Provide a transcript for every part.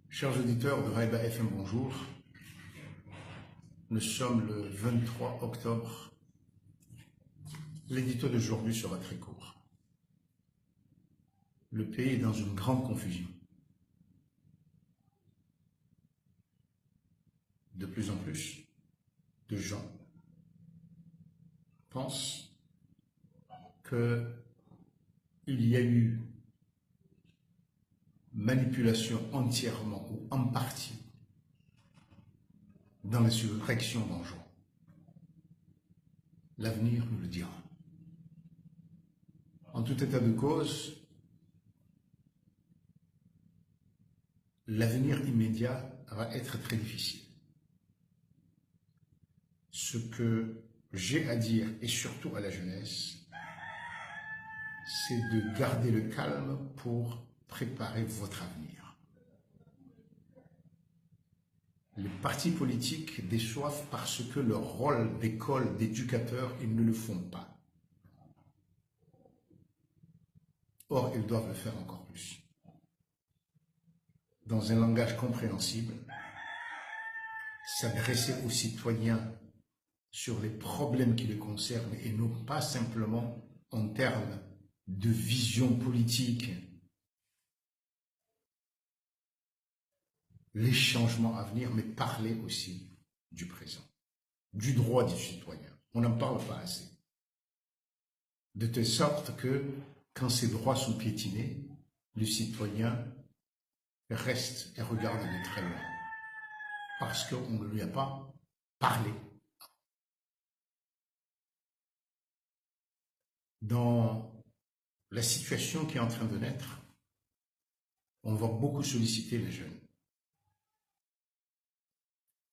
Chers auditeurs de Raïba FM, bonjour. Nous sommes le 23 octobre. L'édito d'aujourd'hui sera très court. Le pays est dans une grande confusion. De plus en plus de gens pensent qu'il y a eu manipulation entièrement ou en partie dans l'insurrection d'Anjou. L'avenir nous le dira. En tout état de cause, l'avenir immédiat va être très difficile. Ce que j'ai à dire, et surtout à la jeunesse, c'est de garder le calme pour préparer votre avenir. Les partis politiques déçoivent parce que leur rôle d'école, d'éducateur, ils ne le font pas. Or, ils doivent le faire encore plus. Dans un langage compréhensible, s'adresser aux citoyens sur les problèmes qui les concernent et non pas simplement en termes de vision politique, les changements à venir, mais parler aussi du présent, du droit du citoyen. On n'en parle pas assez. De telle sorte que, quand ces droits sont piétinés, le citoyen reste et regarde de très loin, parce qu'on ne lui a pas parlé. Dans la situation qui est en train de naître, on va beaucoup solliciter les jeunes.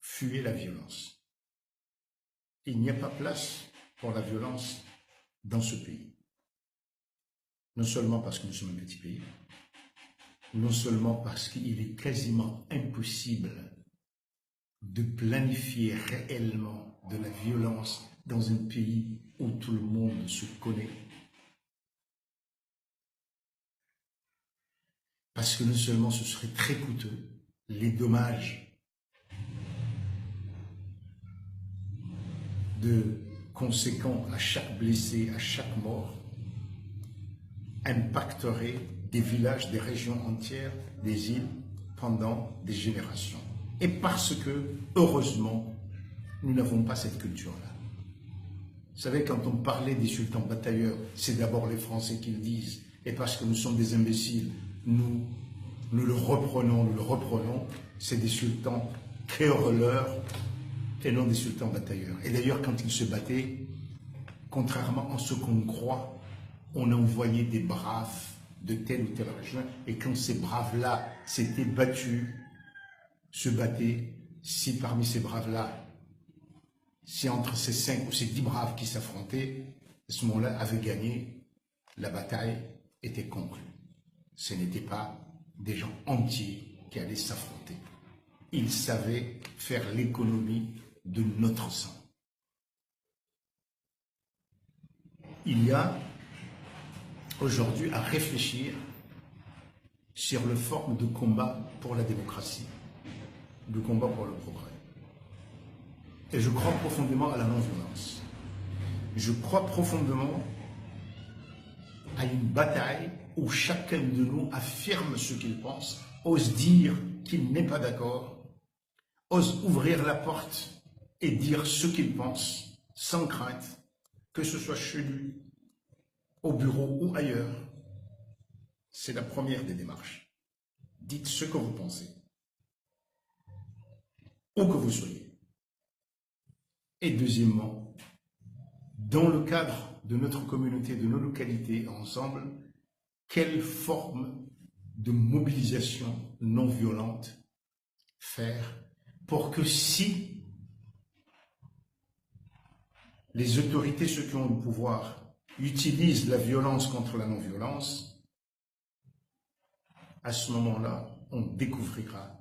Fuyez la violence. Il n'y a pas place pour la violence dans ce pays. Non seulement parce que nous sommes un petit pays, non seulement parce qu'il est quasiment impossible de planifier réellement de la violence dans un pays où tout le monde se connaît. Parce que non seulement ce serait très coûteux, les dommages conséquents à chaque blessé, à chaque mort, impacteraient des villages, des régions entières, des îles pendant des générations. Et parce que, heureusement, nous n'avons pas cette culture-là. Vous savez, quand on parlait des sultans batailleurs, c'est d'abord les Français qui le disent. Et parce que nous sommes des imbéciles, nous le reprenons. C'est des sultans querelleurs et non des sultans batailleurs. Et d'ailleurs, quand ils se battaient, contrairement à ce qu'on croit, on envoyait des braves de telle ou telle région. Et quand ces braves-là s'étaient battus, se battaient, si parmi ces braves-là, si entre ces 5 ou ces 10 braves qui s'affrontaient, à ce moment-là, avaient gagné, la bataille était conclue. Ce n'étaient pas des gens entiers qui allaient s'affronter. Ils savaient faire l'économie de notre sang. Il y a aujourd'hui à réfléchir sur les formes de combat pour la démocratie, de combat pour le progrès. Et je crois profondément à la non-violence. Je crois profondément à une bataille où chacun de nous affirme ce qu'il pense, ose dire qu'il n'est pas d'accord, ose ouvrir la porte et dire ce qu'il pense, sans crainte, que ce soit chez lui, au bureau ou ailleurs. C'est la première des démarches. Dites ce que vous pensez, où que vous soyez. Et deuxièmement, dans le cadre de notre communauté, de nos localités ensemble, quelle forme de mobilisation non violente faire pour que si les autorités, ceux qui ont le pouvoir, utilisent la violence contre la non-violence, à ce moment-là, on découvrira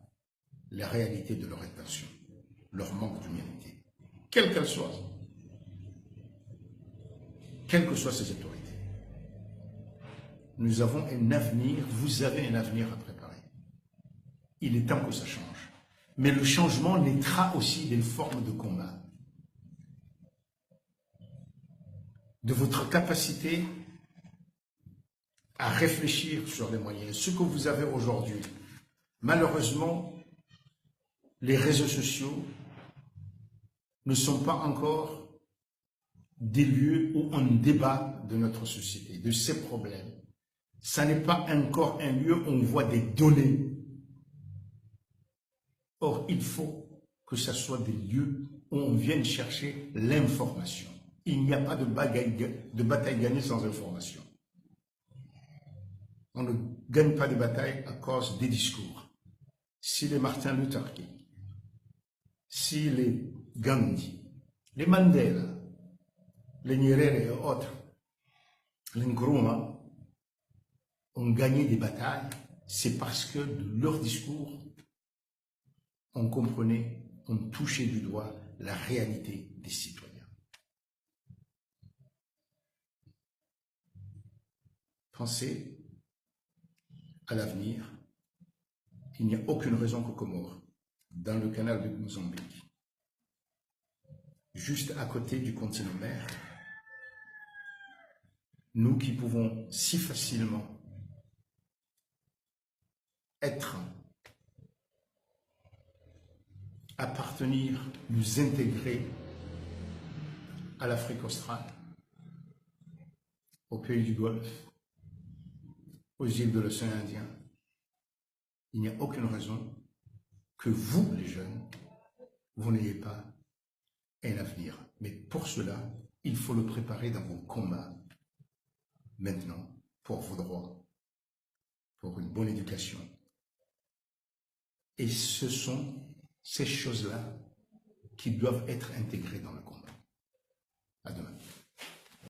la réalité de leur intention, leur manque d'humanité, quelle qu'elle soit, quelles que soient ces autorités. Nous avons un avenir, vous avez un avenir à préparer. il est temps que ça change. Mais le changement naîtra aussi des formes de combat. De votre capacité à réfléchir sur les moyens. Ce que vous avez aujourd'hui, malheureusement, les réseaux sociaux ne sont pas encore des lieux où on débat de notre société, de ses problèmes. Ça n'est pas encore un lieu où on voit des données. Or, il faut que ce soit des lieux où on vienne chercher l'information. Il n'y a pas de bataille gagnée sans information. On ne gagne pas de bataille à cause des discours. Si les Martin Luther King, si les Gandhi, les Mandela, les Nyerere et autres, les Nkrumah ont gagné des batailles, c'est parce que de leur discours, on comprenait, on touchait du doigt la réalité des citoyens. Pensez à l'avenir. Il n'y a aucune raison qu'aux Comores, dans le canal de Mozambique, juste à côté du continent mer, nous qui pouvons si facilement appartenir, nous intégrer à l'Afrique australe, aux pays du Golfe, aux îles de l'océan Indien, il n'y a aucune raison que vous, les jeunes, vous n'ayez pas un avenir. Mais pour cela, il faut le préparer dans vos combats, maintenant, pour vos droits, pour une bonne éducation. Et ce sont ces choses-là qui doivent être intégrées dans le combat.